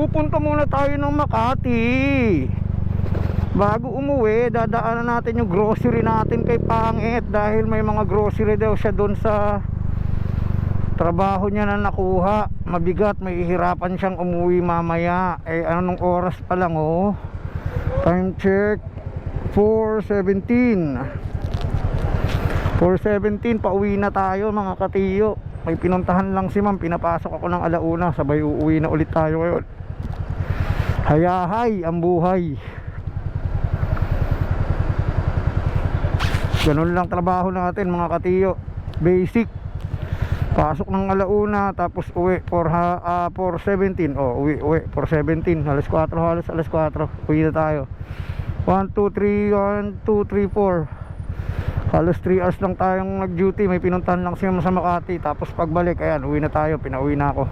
pupunta muna tayo ng Makati. Bago umuwi, dadaanan natin yung grocery natin kay Pangit, dahil may mga grocery daw siya doon sa trabaho niya na nakuha. Mabigat, may ihirapan siyang umuwi mamaya. Eh anong oras pa lang, oh? Time check 4:17. 4:17, pauwi na tayo mga katiyo. May pinuntahan lang si ma'am, pinapasok ako ng alauna, sabay uuwi na ulit tayo ngayon. Hayahay ang buhay. Ganun lang trabaho natin mga katiyo. Basic. Pasok ng alauna, tapos uwi 4:17. Uwi 4:17. Alas 4, halos alas 4. Uwi na tayo. 1, 2, 3, 1, 2, 3, 4. Halos 3 hours lang tayong nag-duty. May pinuntahan lang siya sa Makati. Tapos pagbalik, ayan, uwi na tayo. Pinauwi na ako.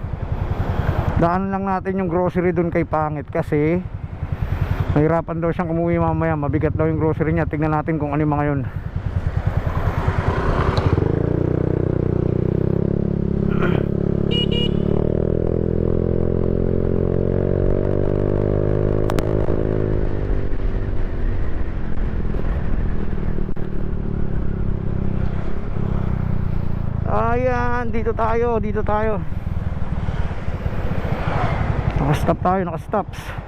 Daan lang natin yung grocery dun kay Pangit, kasi mahirapan daw siyang umuwi mamaya. Mabigat daw yung grocery niya. Tignan natin kung ano yung mga yun. Ayan, dito tayo. Nakastop tayo, nakastops.